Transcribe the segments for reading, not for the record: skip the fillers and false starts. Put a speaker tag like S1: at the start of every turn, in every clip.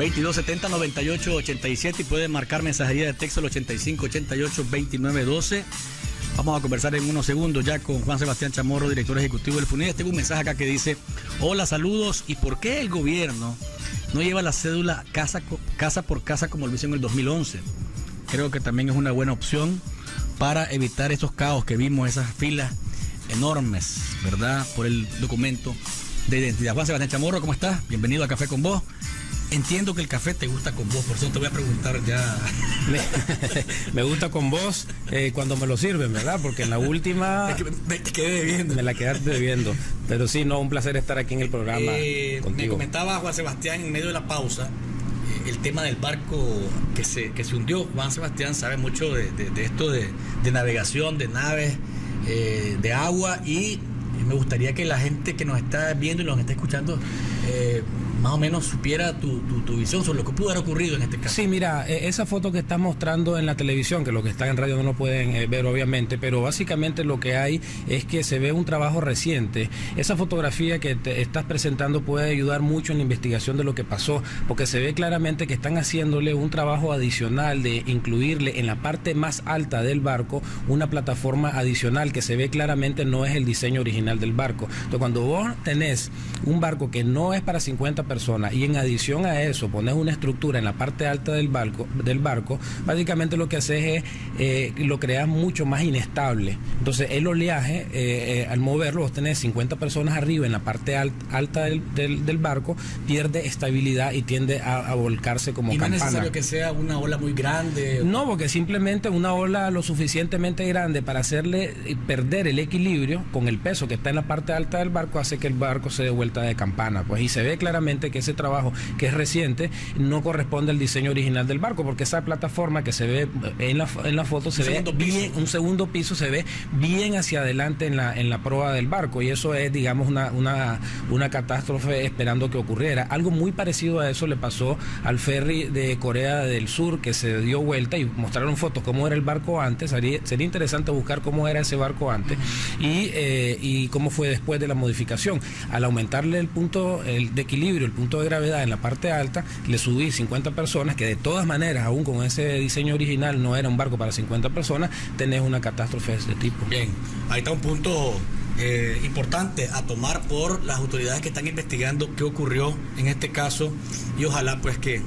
S1: 2270-9887 y pueden marcar mensajería de texto al 8588-2912. Vamos a conversar en unos segundos ya con Juan Sebastián Chamorro, director ejecutivo del FUNIDES. Tengo un mensaje acá que dice: hola, saludos. ¿Y por qué el gobierno no lleva la cédula casa por casa como lo hizo en el 2011? Creo que también es una buena opción para evitar esos caos que vimos, esas filas enormes, ¿verdad? Por el documento de identidad. Juan Sebastián Chamorro, ¿cómo estás? Bienvenido a Café con Vos. Entiendo que el café te gusta con vos, por eso te voy a preguntar ya.
S2: Me gusta con vos cuando me lo sirven, ¿verdad? Porque en la última
S1: te quedé debiendo.
S2: Me la quedaste debiendo. Pero sí, no, un placer estar aquí en el programa contigo.
S1: Me comentaba Juan Sebastián en medio de la pausa el tema del barco que se hundió. Juan Sebastián sabe mucho de esto de navegación, de naves, de agua, y me gustaría que la gente que nos está viendo y nos está escuchando más o menos supiera tu visión sobre lo que pudo haber ocurrido en este caso.
S2: Sí, mira, esa foto que estás mostrando en la televisión, que los que están en radio no lo pueden ver obviamente, pero básicamente lo que hay es que se ve un trabajo reciente. Esa fotografía que te estás presentando puede ayudar mucho en la investigación de lo que pasó, porque se ve claramente que están haciéndole un trabajo adicional de incluirle en la parte más alta del barco una plataforma adicional que se ve claramente no es el diseño original del barco. Entonces, cuando vos tenés un barco que no es para 50 personas y en adición a eso pones una estructura en la parte alta del barco, básicamente lo que haces es lo creas mucho más inestable. Entonces el oleaje al moverlo, vos tenés 50 personas arriba en la parte alta del barco, pierde estabilidad y tiende a volcarse como campana.
S1: ¿Y no es necesario que sea una ola muy grande?
S2: No, porque simplemente una ola lo suficientemente grande para hacerle perder el equilibrio con el peso que está en la parte alta del barco hace que el barco se dé vuelta de campana, pues, y se ve claramente que ese trabajo, que es reciente, no corresponde al diseño original del barco, porque esa plataforma que se ve en la foto se ve bien, un segundo piso se ve bien hacia adelante en la proa del barco, y eso es, digamos, una catástrofe esperando que ocurriera. Algo muy parecido a eso le pasó al ferry de Corea del Sur, que se dio vuelta, y mostraron fotos cómo era el barco antes. Sería interesante buscar cómo era ese barco antes y cómo fue después de la modificación. Al aumentarle el punto de equilibrio, el punto de gravedad en la parte alta, le subí 50 personas, que de todas maneras, aún con ese diseño original, no era un barco para 50 personas, tenés una catástrofe de ese tipo.
S1: Bien, ahí está un punto importante a tomar por las autoridades que están investigando qué ocurrió en este caso, y ojalá pues que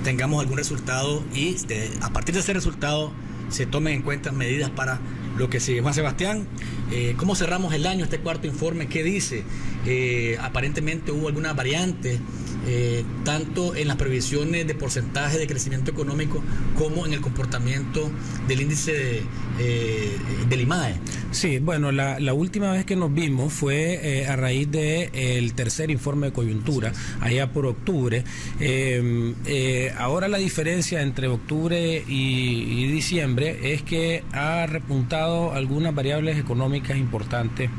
S1: tengamos algún resultado y a partir de ese resultado se tomen en cuenta medidas para lo que sigue. Juan Sebastián, ¿cómo cerramos el año, este cuarto informe? ¿Qué dice? Aparentemente hubo alguna variante, tanto en las previsiones de porcentaje de crecimiento económico como en el comportamiento del índice del IMAE.
S2: Sí, bueno, la última vez que nos vimos fue a raíz del tercer informe de coyuntura, allá por octubre. Ahora la diferencia entre octubre y diciembre es que ha repuntado algunas variables económicas importantes,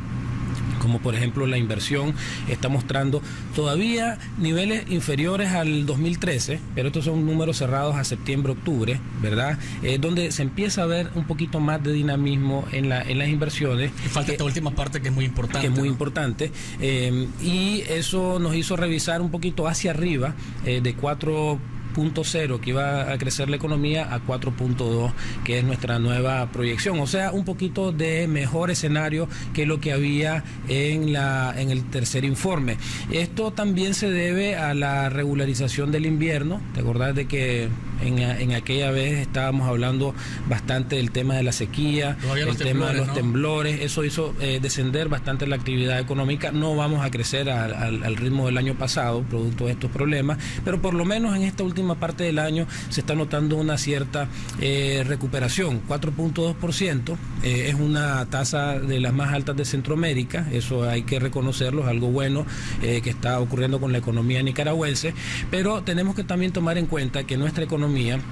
S2: como por ejemplo la inversión está mostrando todavía niveles inferiores al 2013, pero estos son números cerrados a septiembre-octubre, ¿verdad? Donde se empieza a ver un poquito más de dinamismo en las inversiones.
S1: Y falta esta última parte que es muy importante.
S2: Que es muy importante, y eso nos hizo revisar un poquito hacia arriba, de 4.0 que iba a crecer la economía a 4.2, que es nuestra nueva proyección, o sea, un poquito de mejor escenario que lo que había en el tercer informe. Esto también se debe a la regularización del invierno. ¿Te acordás de que en aquella vez estábamos hablando bastante del tema de la sequía, el tema de los temblores? Eso hizo descender bastante la actividad económica. No vamos a crecer al ritmo del año pasado, producto de estos problemas, pero por lo menos en esta última parte del año se está notando una cierta recuperación. 4.2% es una tasa de las más altas de Centroamérica, eso hay que reconocerlo, es algo bueno que está ocurriendo con la economía nicaragüense, pero tenemos que también tomar en cuenta que nuestra economía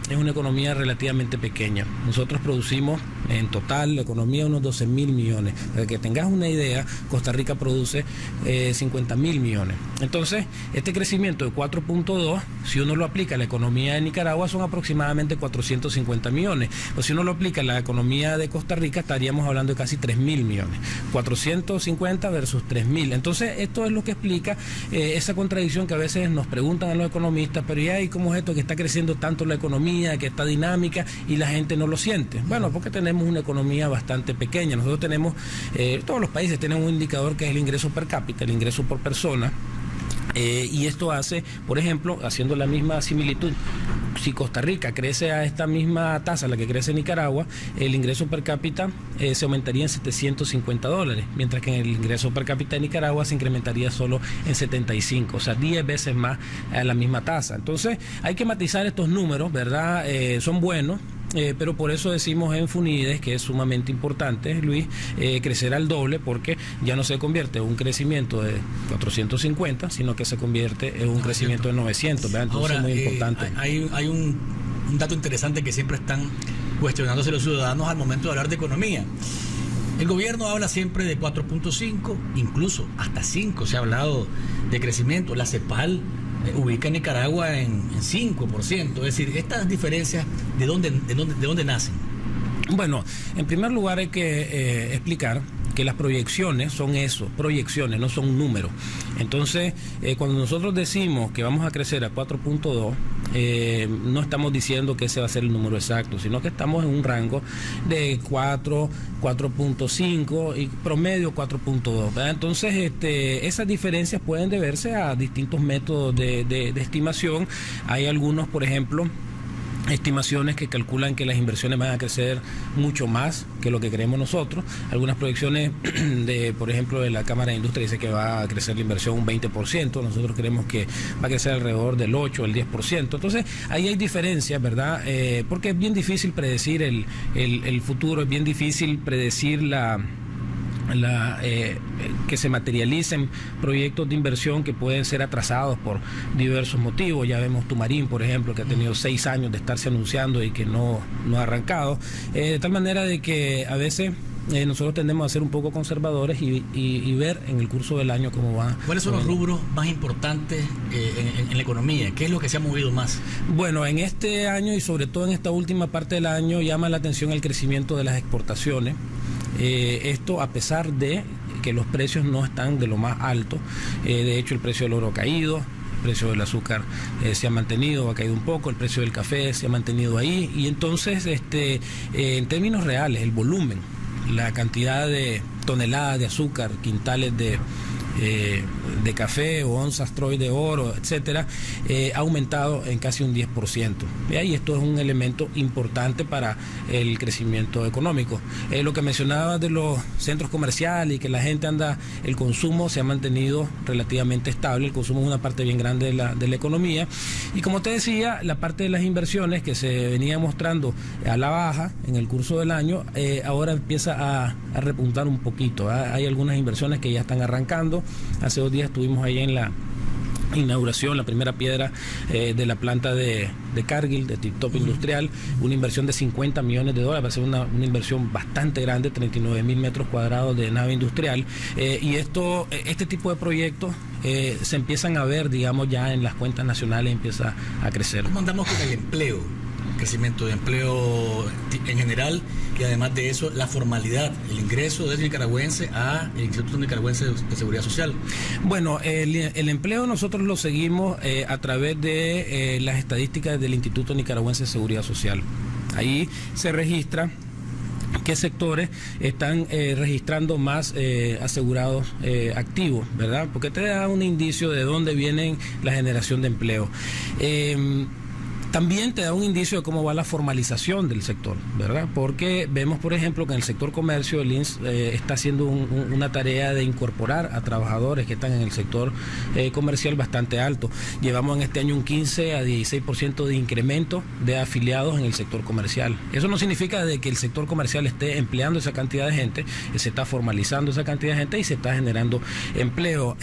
S2: es una economía relativamente pequeña. Nosotros producimos En total, la economía unos 12.000 millones. Para que tengas una idea, Costa Rica produce 50.000 millones. Entonces, este crecimiento de 4.2, si uno lo aplica a la economía de Nicaragua, son aproximadamente 450 millones. O si uno lo aplica a la economía de Costa Rica, estaríamos hablando de casi 3.000 millones. 450 versus 3.000. Entonces, esto es lo que explica esa contradicción que a veces nos preguntan a los economistas, pero ¿y cómo es esto que está creciendo tanto la economía, que está dinámica y la gente no lo siente? Bueno, porque tenemos una economía bastante pequeña. Nosotros tenemos, todos los países tienen un indicador que es el ingreso per cápita, el ingreso por persona. Y esto hace, por ejemplo, haciendo la misma similitud, si Costa Rica crece a esta misma tasa a la que crece Nicaragua, el ingreso per cápita se aumentaría en $750, mientras que en el ingreso per cápita de Nicaragua se incrementaría solo en 75, o sea, 10 veces más a la misma tasa. Entonces, hay que matizar estos números, ¿verdad? Son buenos. Pero por eso decimos en Funides que es sumamente importante, Luis, crecer al doble, porque ya no se convierte en un crecimiento de 450, sino que se convierte en un crecimiento de 900, ¿verdad? Entonces
S1: ahora,
S2: es muy importante.
S1: Hay un dato interesante que siempre están cuestionándose los ciudadanos al momento de hablar de economía. El gobierno habla siempre de 4.5, incluso hasta 5 se ha hablado de crecimiento. La CEPAL ubica a Nicaragua en 5%. Es decir, estas diferencias, ¿de dónde nacen?
S2: Bueno, en primer lugar hay que explicar que las proyecciones son eso, proyecciones, no son números. Entonces, cuando nosotros decimos que vamos a crecer a 4.2, no estamos diciendo que ese va a ser el número exacto, sino que estamos en un rango de 4, 4.5 y promedio 4.2. Entonces, esas diferencias pueden deberse a distintos métodos de estimación. Hay algunos, por ejemplo, estimaciones que calculan que las inversiones van a crecer mucho más que lo que creemos nosotros. Algunas proyecciones por ejemplo, de la Cámara de Industria dice que va a crecer la inversión un 20%, nosotros creemos que va a crecer alrededor del 8 o el 10%. Entonces, ahí hay diferencias, ¿verdad? Porque es bien difícil predecir el futuro, es bien difícil predecir que se materialicen proyectos de inversión que pueden ser atrasados por diversos motivos. Ya vemos Tumarín, por ejemplo, que ha tenido 6 años de estarse anunciando y que no ha arrancado, de tal manera de que a veces nosotros tendemos a ser un poco conservadores y ver en el curso del año cómo va.
S1: ¿Cuáles son los rubros más importantes en la economía? ¿Qué es lo que se ha movido más?
S2: Bueno, en este año y sobre todo en esta última parte del año llama la atención el crecimiento de las exportaciones. Esto a pesar de que los precios no están de lo más alto. De hecho, el precio del oro ha caído, el precio del azúcar se ha mantenido, ha caído un poco, el precio del café se ha mantenido ahí, y entonces en términos reales el volumen, la cantidad de toneladas de azúcar, quintales de café o onzas Troy de oro, etcétera, ha aumentado en casi un 10%. Y esto es un elemento importante para el crecimiento económico. Lo que mencionaba de los centros comerciales y que la gente el consumo se ha mantenido relativamente estable. El consumo es una parte bien grande de la economía. Y como te decía, la parte de las inversiones que se venía mostrando a la baja en el curso del año, ahora empieza a repuntar un poquito. Hay algunas inversiones que ya están arrancando. Hace 2 días estuvimos ahí en la inauguración, la primera piedra de la planta de Cargill, de Tip Top Industrial, una inversión de $50 millones, va a ser una inversión bastante grande, 39.000 metros cuadrados de nave industrial, y este tipo de proyectos se empiezan a ver, digamos, ya en las cuentas nacionales, empieza a crecer.
S1: ¿Cómo andamos con el empleo? Crecimiento de empleo en general, y además de eso la formalidad, el ingreso del nicaragüense al Instituto Nicaragüense de Seguridad Social.
S2: Bueno, el empleo nosotros lo seguimos a través de las estadísticas del Instituto Nicaragüense de Seguridad Social. Ahí se registra qué sectores están registrando más asegurados activos, ¿verdad? Porque te da un indicio de dónde viene la generación de empleo. También te da un indicio de cómo va la formalización del sector, ¿verdad? Porque vemos, por ejemplo, que en el sector comercio el INS está haciendo una tarea de incorporar a trabajadores que están en el sector comercial bastante alto. Llevamos en este año un 15 a 16% de incremento de afiliados en el sector comercial. Eso no significa de que el sector comercial esté empleando esa cantidad de gente, se está formalizando esa cantidad de gente y se está generando empleo.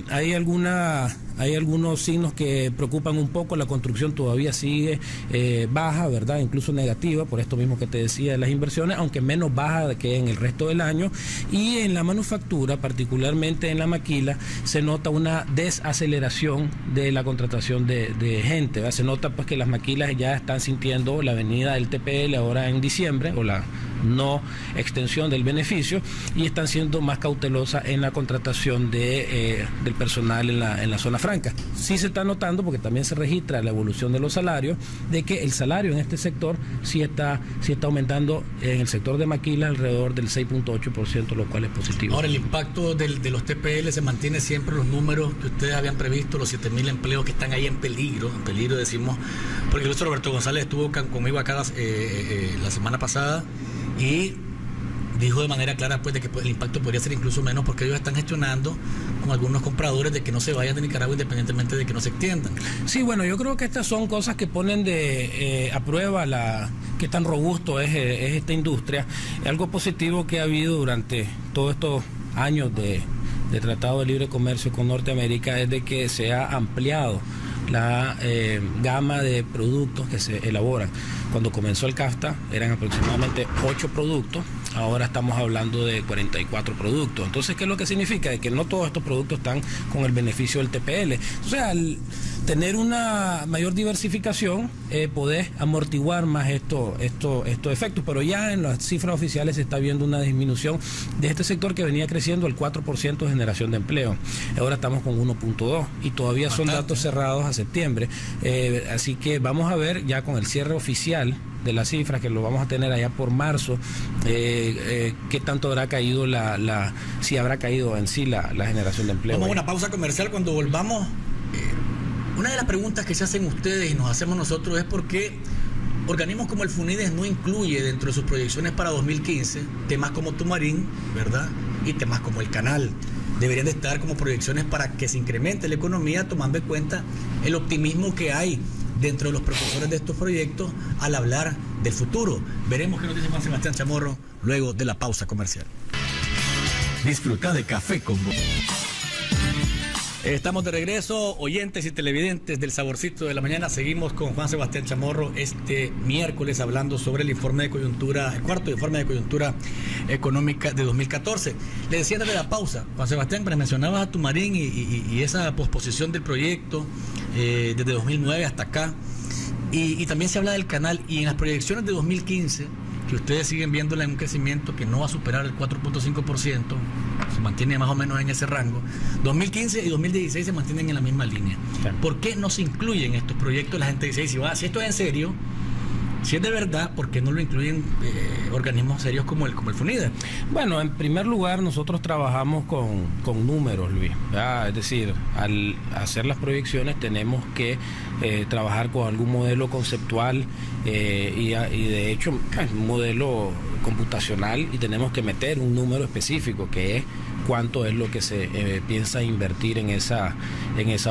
S2: Hay alguna hay algunos signos que preocupan un poco. La construcción todavía sigue baja, ¿verdad? Incluso negativa, por esto mismo que te decía de las inversiones, aunque menos baja que en el resto del año. Y en la manufactura, particularmente en la maquila, se nota una desaceleración de la contratación de gente, ¿verdad? Se nota pues que las maquilas ya están sintiendo la venida del TPL ahora en diciembre, o la no extensión del beneficio, y están siendo más cautelosas en la contratación del personal en la zona franca. Sí se está notando, porque también se registra la evolución de los salarios, de que el salario en este sector sí está aumentando en el sector de maquila alrededor del 6.8%, lo cual es positivo.
S1: Ahora, el impacto de los TPL se mantiene siempre los números que ustedes habían previsto, los 7.000 empleos que están ahí en peligro decimos, porque el doctor Roberto González estuvo conmigo acá la semana pasada y dijo de manera clara pues de que el impacto podría ser incluso menos, porque ellos están gestionando con algunos compradores de que no se vayan de Nicaragua independientemente de que no se extiendan.
S2: Sí, bueno, yo creo que estas son cosas que ponen a prueba qué tan robusto es esta industria. Algo positivo que ha habido durante todos estos años de Tratado de Libre Comercio con Norteamérica es de que se ha ampliado la gama de productos que se elaboran. Cuando comenzó el CAFTA eran aproximadamente 8 productos, ahora estamos hablando de 44 productos. Entonces, ¿qué es lo que significa? De que no todos estos productos están con el beneficio del TPL. O sea, al tener una mayor diversificación, poder amortiguar más estos efectos, pero ya en las cifras oficiales se está viendo una disminución de este sector que venía creciendo al 4% de generación de empleo. Ahora estamos con 1.2 y todavía son datos cerrados a septiembre. Así que vamos a ver ya con el cierre oficial de las cifras, que lo vamos a tener allá por marzo, qué tanto habrá caído si habrá caído en sí la generación de empleo.
S1: Vamos a una pausa comercial. Cuando volvamos, una de las preguntas que se hacen ustedes y nos hacemos nosotros es por qué organismos como el FUNIDES no incluye dentro de sus proyecciones para 2015 temas como Tumarín, ¿verdad? Y temas como el canal. Deberían de estar como proyecciones para que se incremente la economía, tomando en cuenta el optimismo que hay dentro de los profesores de estos proyectos al hablar del futuro. Veremos qué nos dice Juan Sebastián Chamorro luego de la pausa comercial. Disfruta de Café con Vos. Estamos de regreso, oyentes y televidentes del Saborcito de la Mañana. Seguimos con Juan Sebastián Chamorro este miércoles hablando sobre el informe de coyuntura, el cuarto informe de coyuntura económica de 2014. Le decía desde la pausa, Juan Sebastián, pero mencionabas a Tumarín y esa posposición del proyecto desde 2009 hasta acá. Y también se habla del canal, y en las proyecciones de 2015, que ustedes siguen viéndola en un crecimiento que no va a superar el 4.5%, se mantiene más o menos en ese rango. 2015 y 2016 se mantienen en la misma línea. Claro. ¿Por qué no se incluyen estos proyectos? La gente dice, si esto es en serio, si es de verdad, ¿por qué no lo incluyen organismos serios como el FUNIDES?
S2: Bueno, en primer lugar, nosotros trabajamos con números, Luis, ¿verdad? Es decir, al hacer las proyecciones tenemos que trabajar con algún modelo conceptual y de hecho un modelo computacional, y tenemos que meter un número específico que es cuánto es lo que se piensa invertir en esa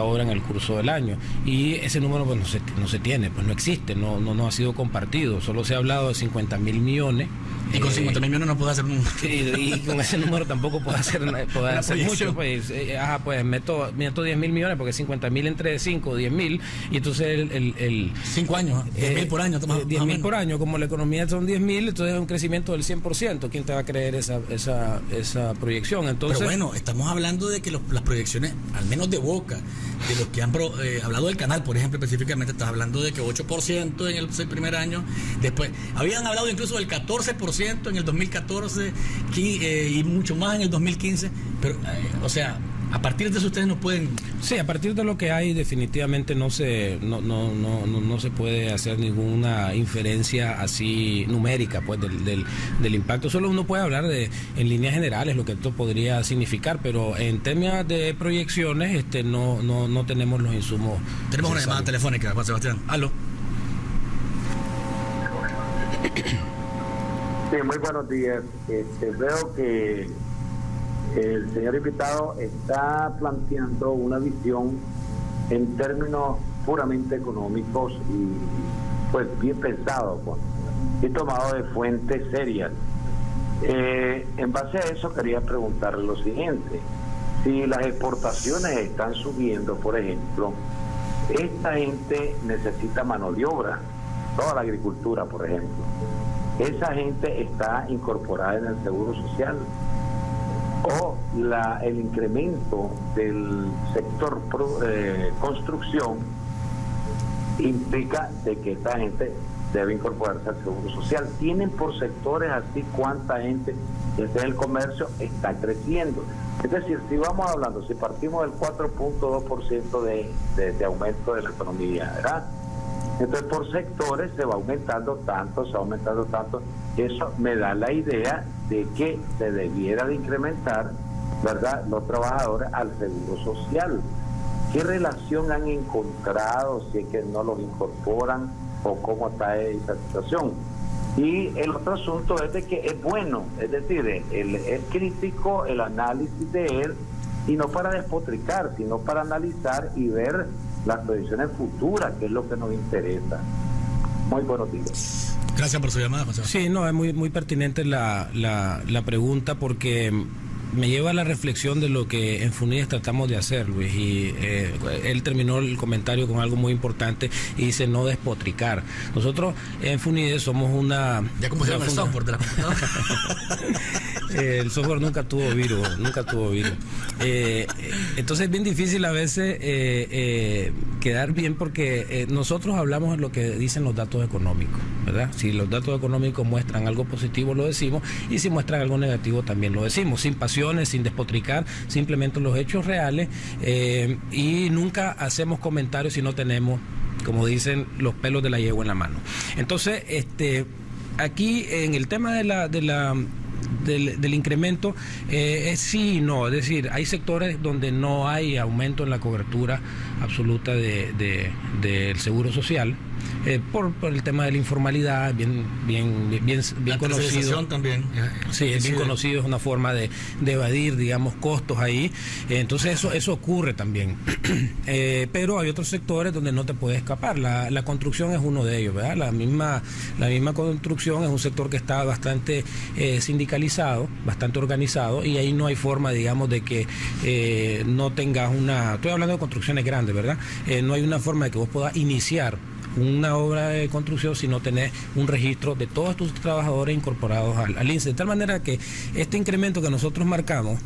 S2: obra en el curso del año, y ese número pues no se tiene, pues no existe, no ha sido compartido, solo se ha hablado de 50.000 millones.
S1: Y con 50.000 millones no puede hacer un...
S2: y con ese número tampoco puede hacer mucho. Pues meto 10.000 millones porque 50.000 entre 5, 10.000, y entonces
S1: 5 años, 10.000 por año.
S2: 10.000 por año, como la economía son 10.000, entonces es un crecimiento del 100%. ¿Quién te va a creer esa proyección? Entonces,
S1: pero bueno, estamos hablando de que las proyecciones, al menos de boca, de los que han hablado del canal, por ejemplo, específicamente, estás hablando de que 8% en el primer año, después habían hablado incluso del 14% en el 2014 y mucho más en el 2015, pero o sea, a partir de eso ustedes no pueden...
S2: Sí, a partir de lo que hay definitivamente no se puede hacer ninguna inferencia así numérica pues del impacto. Solo uno puede hablar en líneas generales lo que esto podría significar, pero en temas de proyecciones no tenemos los insumos.
S1: Tenemos una llamada telefónica, Juan Sebastián. Aló.
S3: Sí, muy buenos días. Veo que el señor invitado está planteando una visión en términos puramente económicos y pues bien pensado y tomado de fuentes serias. En base a eso quería preguntarle lo siguiente. Si las exportaciones están subiendo, por ejemplo, esta gente necesita mano de obra, toda la agricultura, por ejemplo. Esa gente está incorporada en el Seguro Social. O el incremento del sector construcción implica de que esta gente debe incorporarse al Seguro Social. Tienen por sectores así cuánta gente, desde el comercio, está creciendo. Es decir, si vamos hablando, si partimos del 4.2% de aumento de la economía, ¿verdad? Entonces por sectores se va aumentando tanto. Eso me da la idea de que se debiera de incrementar, ¿verdad?, los trabajadores al Seguro Social. ¿Qué relación han encontrado, si es que no los incorporan, o cómo está esa situación? Y el otro asunto es de que es bueno, es decir, es crítico el análisis de él, y no para despotricar, sino para analizar y ver las proyecciones futuras, que es lo que nos interesa. Muy buenos días.
S1: Gracias por su llamada, José.
S2: Sí, no, es muy pertinente la pregunta, porque me lleva a la reflexión de lo que en FUNIDES tratamos de hacer, Luis, y él terminó el comentario con algo muy importante y dice no despotricar. Nosotros en FUNIDES somos una...
S1: Ya como se llama el software de la computadora.
S2: El software nunca tuvo virus. Entonces es bien difícil a veces quedar bien, porque nosotros hablamos de lo que dicen los datos económicos, ¿verdad? Si los datos económicos muestran algo positivo, lo decimos, y si muestran algo negativo, también lo decimos, sin pasiones, sin despotricar, simplemente los hechos reales, y nunca hacemos comentarios si no tenemos, como dicen, los pelos de la yegua en la mano. Entonces, aquí en el tema del incremento, es sí y no, es decir, hay sectores donde no hay aumento en la cobertura absoluta del seguro social, por el tema de la informalidad, bien conocido
S1: también.
S2: Sí, es bien conocido, es una forma de evadir, digamos, costos ahí. Entonces eso ocurre también. Pero hay otros sectores donde no te puedes escapar. La construcción es uno de ellos, ¿verdad? La misma construcción es un sector que está bastante sindicalizado, bastante organizado, y ahí no hay forma, digamos, de que no tengas estoy hablando de construcciones grandes, ¿verdad? No hay una forma de que vos puedas iniciar una obra de construcción si no tenés un registro de todos tus trabajadores incorporados al INSS. De tal manera que este incremento que nosotros marcamos,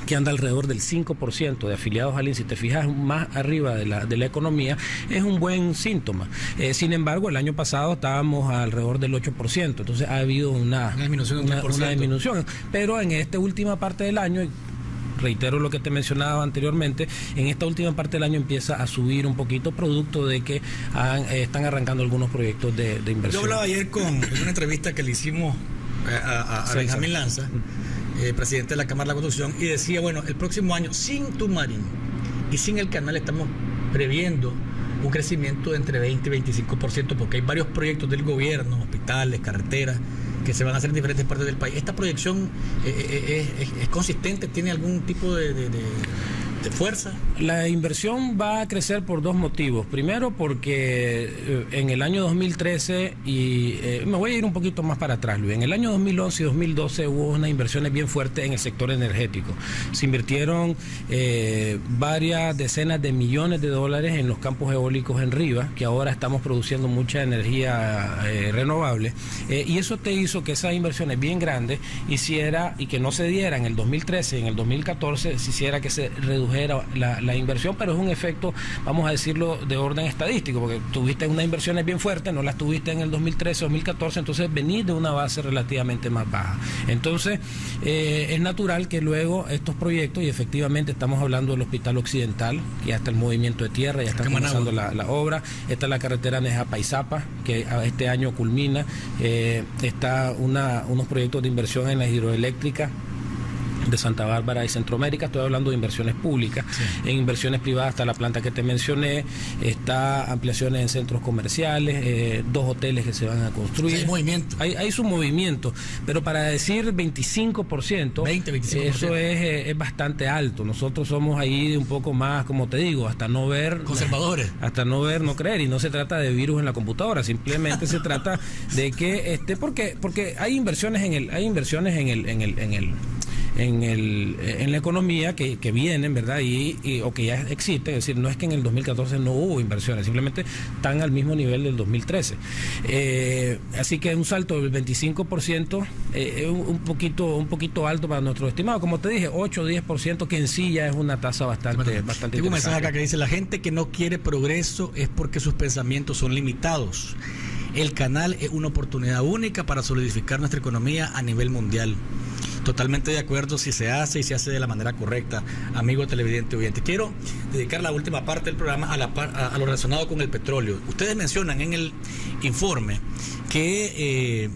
S2: que anda alrededor del 5% de afiliados al INSS, si te fijas más arriba de la economía, es un buen síntoma. Sin embargo, el año pasado estábamos alrededor del 8%, entonces ha habido una disminución. Pero en esta última parte del año, reitero lo que te mencionaba anteriormente, en esta última parte del año empieza a subir un poquito, producto de que están arrancando algunos proyectos de inversión.
S1: Yo hablaba ayer en una entrevista que le hicimos a Benjamín Lanza, presidente de la Cámara de la Construcción, y decía, bueno, el próximo año, sin Tumarín y sin el canal, estamos previendo un crecimiento de entre 20 y 25%, porque hay varios proyectos del gobierno, hospitales, carreteras, que se van a hacer en diferentes partes del país. ¿Esta proyección es consistente? ¿Tiene algún tipo de fuerza?
S2: La inversión va a crecer por dos motivos. Primero, porque en el año 2013, y me voy a ir un poquito más para atrás, Luis. En el año 2011 y 2012 hubo unas inversiones bien fuertes en el sector energético. Se invirtieron varias decenas de millones de dólares en los campos eólicos en Riva, que ahora estamos produciendo mucha energía renovable, y eso te hizo que esas inversiones bien grandes y que no se diera en el 2013 y en el 2014, se hiciera que se redujera la inversión, pero es un efecto, vamos a decirlo, de orden estadístico, porque tuviste unas inversiones bien fuertes, no las tuviste en el 2013 o 2014, entonces venís de una base relativamente más baja. Entonces es natural que luego estos proyectos, y efectivamente estamos hablando del Hospital Occidental, que ya está el movimiento de tierra, ya está comenzando la obra, está la carretera Neja-Paizapa, que este año culmina, está unos proyectos de inversión en la hidroeléctrica de Santa Bárbara y Centroamérica. Estoy hablando de inversiones públicas. Sí. En inversiones privadas está la planta que te mencioné, está ampliaciones en centros comerciales, 2 hoteles que se van a construir.
S1: Sí, hay movimiento.
S2: Hay su movimiento, pero para decir 25%, eso es bastante alto. Nosotros somos ahí un poco más, como te digo, hasta no ver...
S1: Conservadores.
S2: Hasta no ver, no creer, y no se trata de virus en la computadora, simplemente se trata de que, porque hay inversiones en el en la economía que vienen, ¿verdad? O que ya existen. Es decir, no es que en el 2014 no hubo inversiones, simplemente están al mismo nivel del 2013. Así que un salto del 25% es un poquito alto para nuestro estimado. Como te dije, 8 o 10%, que en sí ya es una tasa bastante
S1: Tengo un mensaje acá que dice: la gente que no quiere progreso es porque sus pensamientos son limitados. El canal es una oportunidad única para solidificar nuestra economía a nivel mundial. Totalmente de acuerdo si se hace y se hace de la manera correcta, amigo televidente oyente. Quiero dedicar la última parte del programa a lo relacionado con el petróleo. Ustedes mencionan en el informe que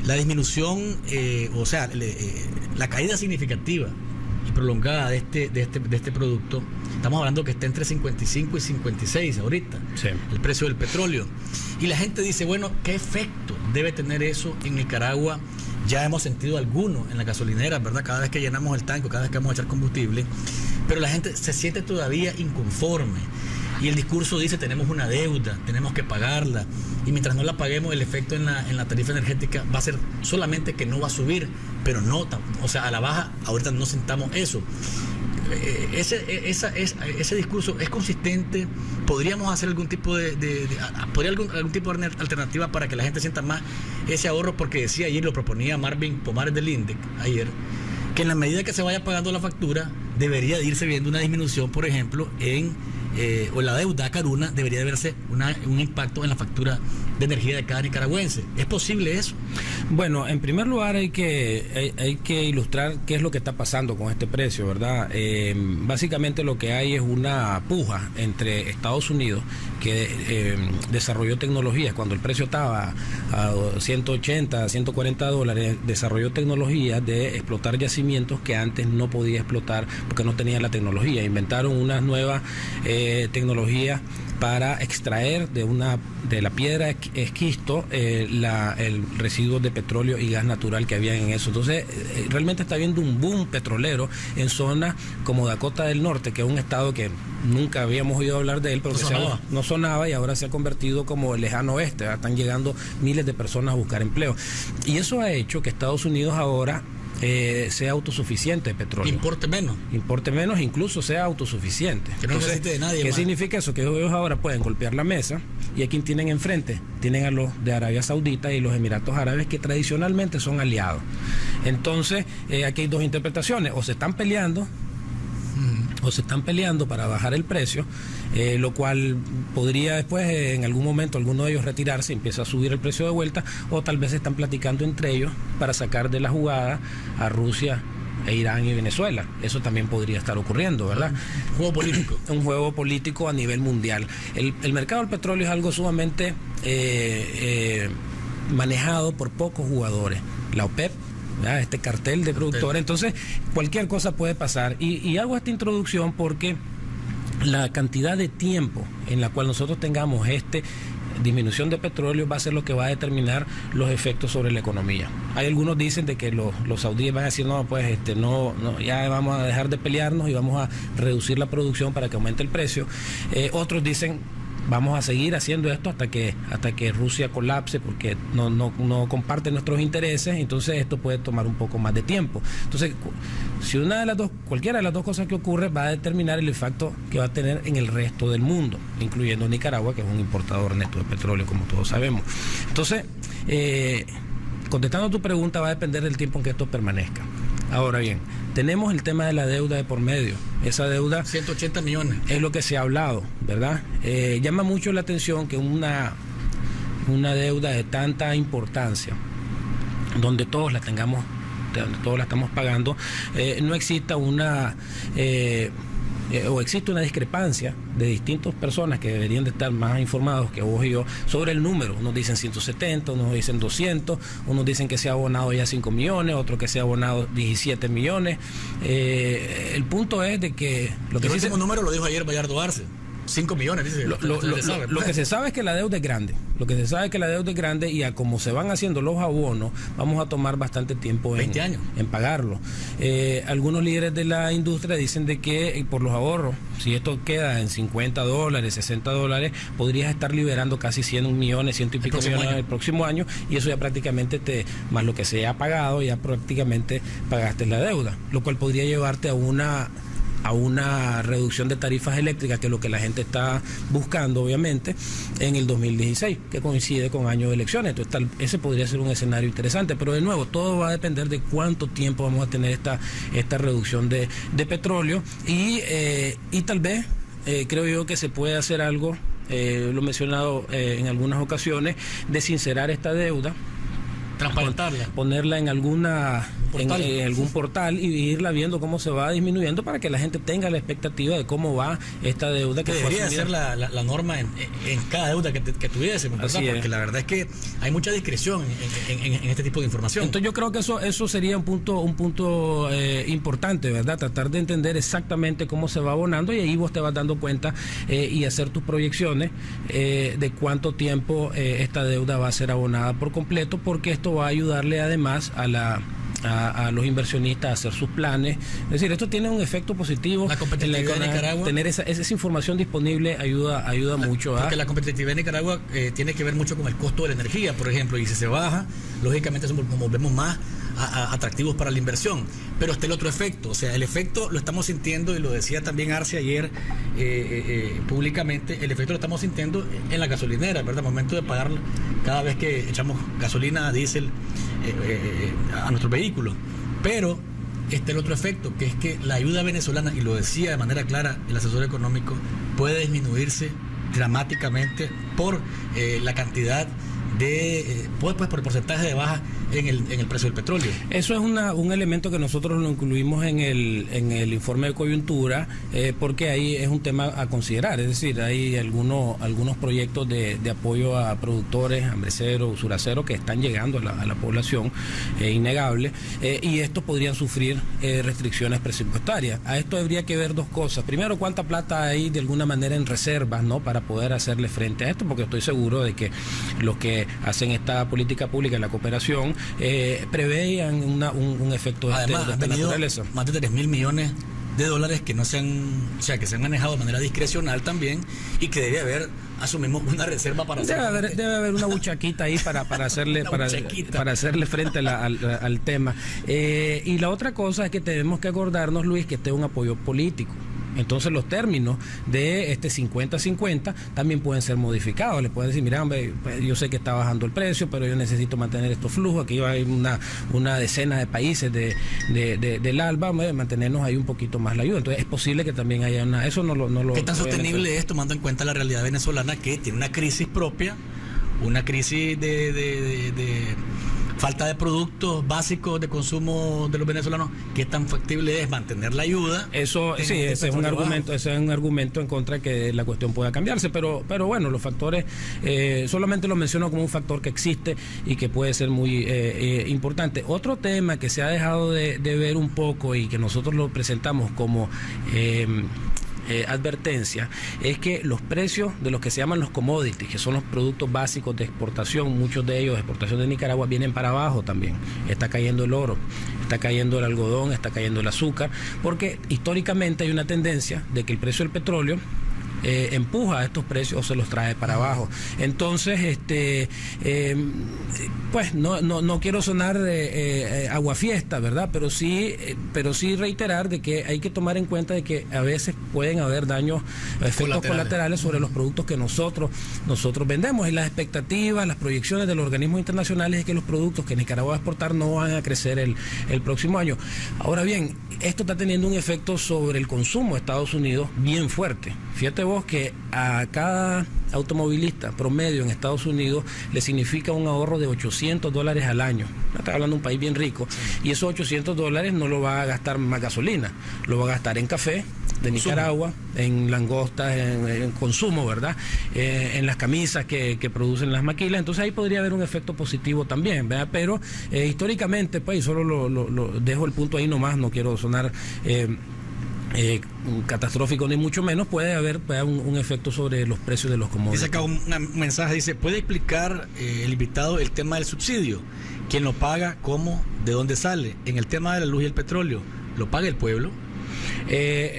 S1: la disminución, la caída significativa y prolongada de este producto, estamos hablando que está entre 55 y 56 ahorita, sí, el precio del petróleo. Y la gente dice, bueno, ¿qué efecto debe tener eso en Nicaragua? Ya hemos sentido alguno en la gasolinera, ¿verdad? Cada vez que llenamos el tanque, cada vez que vamos a echar combustible, pero la gente se siente todavía inconforme. Y el discurso dice, tenemos una deuda, tenemos que pagarla, y mientras no la paguemos, el efecto en la tarifa energética va a ser solamente que no va a subir, pero no, o sea, a la baja ahorita no sentamos eso. Ese discurso es consistente. Podríamos hacer algún tipo algún tipo de alternativa para que la gente sienta más ese ahorro, porque decía ayer, lo proponía Marvin Pomares del INDEC ayer, que en la medida que se vaya pagando la factura debería de irse viendo una disminución, por ejemplo, o la deuda a Caruna, debería de verse un impacto en la factura de energía de cada nicaragüense. ¿Es posible eso?
S2: Bueno, en primer lugar hay que ilustrar qué es lo que está pasando con este precio, ¿verdad? Básicamente lo que hay es una puja entre Estados Unidos, que desarrolló tecnologías. Cuando el precio estaba a 180, 140 dólares, desarrolló tecnologías de explotar yacimientos que antes no podía explotar porque no tenía la tecnología. Inventaron unas nuevas tecnologías para extraer de la piedra esquisto el residuo de petróleo y gas natural que había en eso. Entonces realmente está habiendo un boom petrolero en zonas como Dakota del Norte, que es un estado que nunca habíamos oído hablar de él, pero no sonaba, y ahora se ha convertido como el lejano oeste. Están llegando miles de personas a buscar empleo, y eso ha hecho que Estados Unidos ahora sea autosuficiente de petróleo.
S1: Importe menos,
S2: incluso sea autosuficiente.
S1: Que no necesite de nadie.
S2: ¿Qué
S1: más
S2: significa eso? Que ellos ahora pueden golpear la mesa, y a quien tienen enfrente, tienen a los de Arabia Saudita y los Emiratos Árabes, que tradicionalmente son aliados. Entonces, aquí hay dos interpretaciones: o se están peleando para bajar el precio, lo cual podría después, en algún momento, alguno de ellos retirarse y empieza a subir el precio de vuelta, o tal vez están platicando entre ellos para sacar de la jugada a Rusia e Irán y Venezuela. Eso también podría estar ocurriendo, ¿verdad?
S1: Un juego político.
S2: Un juego político a nivel mundial. El mercado del petróleo es algo sumamente manejado por pocos jugadores. La OPEP, este cartel de productores. Entonces cualquier cosa puede pasar, y hago esta introducción porque la cantidad de tiempo en la cual nosotros tengamos disminución de petróleo va a ser lo que va a determinar los efectos sobre la economía. Hay algunos dicen de que los saudíes van a decir, no, pues ya vamos a dejar de pelearnos y vamos a reducir la producción para que aumente el precio. Otros dicen, vamos a seguir haciendo esto hasta que Rusia colapse, porque no comparte nuestros intereses. Entonces esto puede tomar un poco más de tiempo. Entonces, si cualquiera de las dos cosas que ocurre, va a determinar el efecto que va a tener en el resto del mundo, incluyendo Nicaragua, que es un importador neto de petróleo, como todos sabemos. Entonces, contestando a tu pregunta, va a depender del tiempo en que esto permanezca. Ahora bien, tenemos el tema de la deuda de por medio. Esa deuda,
S1: 180 millones,
S2: es lo que se ha hablado, ¿verdad? Llama mucho la atención que una deuda de tanta importancia, donde todos la estamos pagando, no exista existe una discrepancia de distintas personas que deberían de estar más informados que vos y yo sobre el número. Unos dicen 170, unos dicen 200, unos dicen que se ha abonado ya 5 millones, otros que se ha abonado 17 millones. El punto es de que...
S1: El último número lo dijo ayer Bayardo Arce. 5 millones, dice.
S2: Lo que se sabe es que la deuda es grande. Lo que se sabe es que la deuda es grande y a como se van haciendo los abonos, vamos a tomar bastante tiempo
S1: 20 años
S2: en pagarlo. Algunos líderes de la industria dicen de que por los ahorros, si esto queda en $50, $60, podrías estar liberando casi 100 millones, 100 y pico millones el próximo año, y eso ya prácticamente más lo que se ha pagado, ya prácticamente pagaste la deuda, lo cual podría llevarte a una reducción de tarifas eléctricas, que es lo que la gente está buscando, obviamente, en el 2016, que coincide con año de elecciones. Entonces, ese podría ser un escenario interesante, pero de nuevo, todo va a depender de cuánto tiempo vamos a tener esta reducción de petróleo, y tal vez, creo yo que se puede hacer algo, lo he mencionado en algunas ocasiones, de sincerar esta deuda,
S1: transparentarla,
S2: ponerla en algún portal y irla viendo cómo se va disminuyendo, para que la gente tenga la expectativa de cómo va esta deuda, que
S1: debería ser la norma en cada deuda que tuviésemos, porque la verdad es que hay mucha discreción en este tipo de información.
S2: Entonces yo creo que eso sería un punto importante, ¿verdad? Tratar de entender exactamente cómo se va abonando, y ahí vos te vas dando cuenta y hacer tus proyecciones de cuánto tiempo esta deuda va a ser abonada por completo, porque esto va a ayudarle además a los inversionistas a hacer sus planes. Es decir, esto tiene un efecto positivo.
S1: La competitividad de Nicaragua,
S2: tener esa información disponible ayuda mucho.
S1: Porque la competitividad de Nicaragua tiene que ver mucho con el costo de la energía, por ejemplo, y si se baja, lógicamente nos volvemos más atractivos para la inversión. Pero está el otro efecto, o sea, el efecto lo estamos sintiendo, y lo decía también Arce ayer públicamente, el efecto lo estamos sintiendo en la gasolinera, ¿verdad? Al momento de pagar cada vez que echamos gasolina, diésel a nuestros vehículos. Pero está el otro efecto, que es que la ayuda venezolana, y lo decía de manera clara el asesor económico, puede disminuirse dramáticamente por la cantidad de por el porcentaje de baja en el precio del petróleo.
S2: Eso es un elemento que nosotros lo incluimos en el informe de coyuntura, porque ahí es un tema a considerar. Es decir, hay algunos proyectos de apoyo a productores, hambreceros, usuraceros, que están llegando a la población, innegable, y estos podrían sufrir restricciones presupuestarias. A esto habría que ver dos cosas. Primero, cuánta plata hay de alguna manera en reservas, ¿no?, para poder hacerle frente a esto, porque estoy seguro de que los que hacen esta política pública en la cooperación preveían un efecto de esta naturaleza.
S1: Más de 3.000 millones de dólares que que se han manejado de manera discrecional también, y que debe haber, asumimos, una reserva para
S2: debe haber una buchaquita ahí para hacerle frente al tema. Y la otra cosa es que tenemos que acordarnos, Luis, que este es un apoyo político. Entonces los términos de este 50-50 también pueden ser modificados. Le pueden decir, mira, hombre, yo sé que está bajando el precio, pero yo necesito mantener estos flujos. Aquí hay una decena de países del ALBA, mantenernos ahí un poquito más la ayuda. Entonces es posible que también haya eso no lo
S1: ¿Qué tan sostenible es, tomando en cuenta la realidad venezolana, que tiene una crisis propia, una crisis de falta de productos básicos de consumo de los venezolanos? ¿Qué tan factible es mantener la ayuda?
S2: Eso sí, ese es un argumento en contra de que la cuestión pueda cambiarse, pero bueno, los factores solamente lo menciono como un factor que existe y que puede ser muy importante. Otro tema que se ha dejado de ver un poco, y que nosotros lo presentamos como advertencia, es que los precios de los que se llaman los commodities, que son los productos básicos de exportación, muchos de ellos de exportación de Nicaragua, vienen para abajo también. Está cayendo el oro, está cayendo el algodón, está cayendo el azúcar, porque históricamente hay una tendencia de que el precio del petróleo empuja a estos precios o se los trae para abajo. Entonces, pues no quiero sonar aguafiesta, ¿verdad? Pero sí reiterar de que hay que tomar en cuenta de que a veces pueden haber daños, efectos colaterales sobre los productos que nosotros vendemos, y las expectativas, las proyecciones de los organismos internacionales es que los productos que Nicaragua va a exportar no van a crecer el próximo año. Ahora bien, esto está teniendo un efecto sobre el consumo de Estados Unidos bien fuerte. Fíjate vos que a cada automovilista promedio en Estados Unidos le significa un ahorro de $800 al año. Estás hablando de un país bien rico, y esos $800 no lo va a gastar más gasolina, lo va a gastar en café de Nicaragua, en langostas, en consumo, ¿verdad? En las camisas que producen las maquilas. Entonces ahí podría haber un efecto positivo también, ¿verdad? Pero históricamente, pues, solo lo dejo el punto ahí nomás, no quiero sonar catastrófico ni mucho menos, puede haber un efecto sobre los precios de los commodities.
S1: Dice acá un mensaje, dice, ¿puede explicar el invitado el tema del subsidio? ¿Quién lo paga? ¿Cómo? ¿De dónde sale? En el tema de la luz y el petróleo, ¿lo paga el pueblo?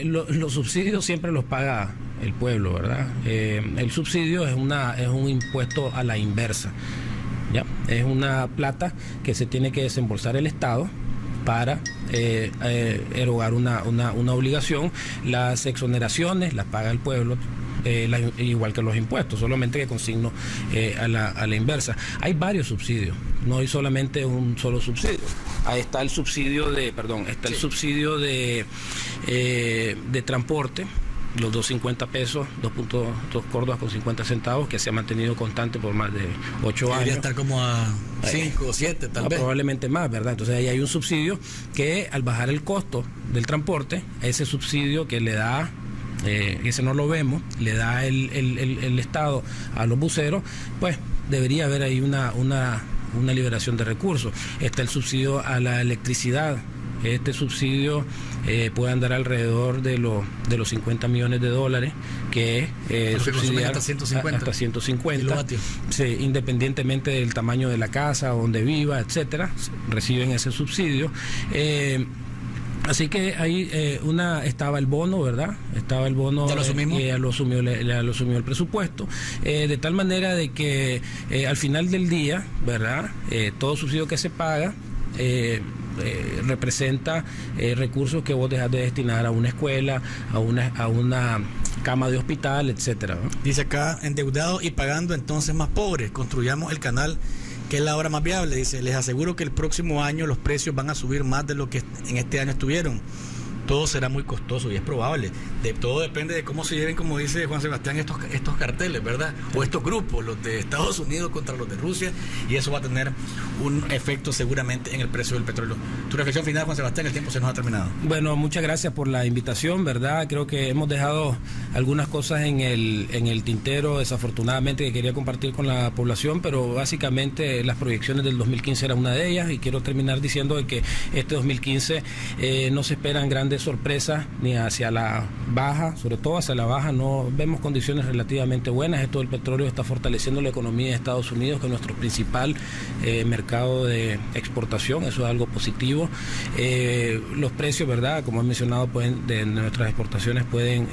S2: Los subsidios siempre los paga el pueblo, ¿verdad? El subsidio es un impuesto a la inversa, ¿ya? Es una plata que se tiene que desembolsar el Estado para erogar una obligación. Las exoneraciones las paga el pueblo, igual que los impuestos, solamente que con signo a la inversa. Hay varios subsidios, no hay solamente un solo subsidio. Ahí está el subsidio el subsidio de transporte, los 2.50 pesos, 2.2 córdobas con 50 centavos, que se ha mantenido constante por más de 8 años.
S1: Debería estar como a 5 o 7 tal vez.
S2: Probablemente más, ¿verdad? Entonces ahí hay un subsidio que, al bajar el costo del transporte, ese subsidio que le da, ese no lo vemos, le da el Estado a los buceros, pues debería haber ahí una liberación de recursos. Está el subsidio a la electricidad. Este subsidio puede andar alrededor de los $50 millones, que subsidiar hasta 150, sí, independientemente del tamaño de la casa, donde viva, etcétera, reciben ese subsidio. Así que ahí estaba el bono, ¿verdad? Estaba el bono,
S1: ¿ya lo asumimos?
S2: Ya lo asumió el presupuesto, de tal manera de que al final del día, ¿verdad? Todo subsidio que se paga representa recursos que vos dejás de destinar a una escuela, a una cama de hospital, etcétera, ¿no?
S1: Dice acá, endeudado y pagando entonces más pobres, construyamos el canal que es la obra más viable. Dice, les aseguro que el próximo año los precios van a subir más de lo que en este año estuvieron. Todo será muy costoso y es probable. Todo depende de cómo se lleven, como dice Juan Sebastián, estos carteles, ¿verdad? O estos grupos, los de Estados Unidos contra los de Rusia, y eso va a tener un efecto seguramente en el precio del petróleo. Tu reflexión final, Juan Sebastián, el tiempo se nos ha terminado.
S2: Bueno, muchas gracias por la invitación, ¿verdad? Creo que hemos dejado algunas cosas en el tintero, desafortunadamente, que quería compartir con la población, pero básicamente las proyecciones del 2015 eran una de ellas, y quiero terminar diciendo de que este 2015 no se esperan grandes sorpresas ni hacia la baja, sobre todo hacia la baja no vemos condiciones relativamente buenas. Esto del petróleo está fortaleciendo la economía de Estados Unidos, que es nuestro principal mercado de exportación, eso es algo positivo. Los precios, ¿verdad?, como he mencionado, de nuestras exportaciones pueden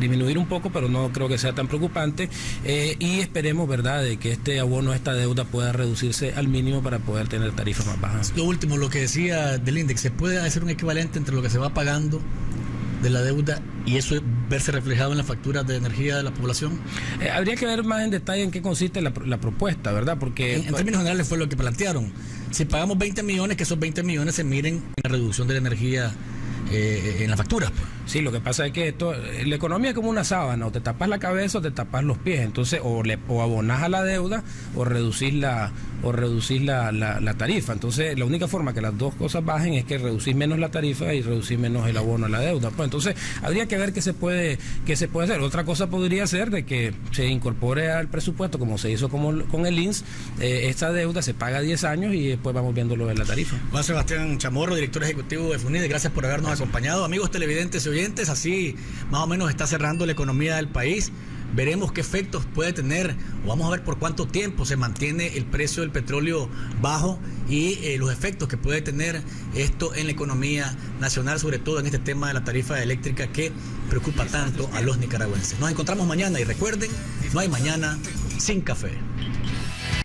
S2: disminuir un poco, pero no creo que sea tan preocupante, y esperemos, ¿verdad?, de que este abono, esta deuda pueda reducirse al mínimo para poder tener tarifas más bajas.
S1: Lo último, lo que decía del índice, ¿se puede hacer un equivalente entre lo que se va pagando de la deuda y eso verse reflejado en las facturas de energía de la población?
S2: Habría que ver más en detalle en qué consiste la propuesta, ¿verdad? Porque
S1: en términos generales fue lo que plantearon. Si pagamos 20 millones, que esos 20 millones se miren en la reducción de la energía en las facturas.
S2: Sí, lo que pasa es que la economía es como una sábana, o te tapas la cabeza o te tapas los pies. Entonces o abonás a la deuda o reducís la tarifa. Entonces la única forma que las dos cosas bajen es que reducís menos la tarifa y reducís menos el abono a la deuda. Pues entonces habría que ver qué se puede hacer. Otra cosa podría ser de que se incorpore al presupuesto, como se hizo con el INS, esta deuda se paga 10 años y después vamos viendo lo de la tarifa.
S1: Juan Sebastián Chamorro, director ejecutivo de FUNIDE, gracias por habernos acompañado. Amigos televidentes y oyentes, así más o menos está cerrando la economía del país. Veremos qué efectos puede tener, o vamos a ver por cuánto tiempo se mantiene el precio del petróleo bajo y los efectos que puede tener esto en la economía nacional, sobre todo en este tema de la tarifa eléctrica que preocupa tanto a los nicaragüenses. Nos encontramos mañana y recuerden, no hay mañana sin café.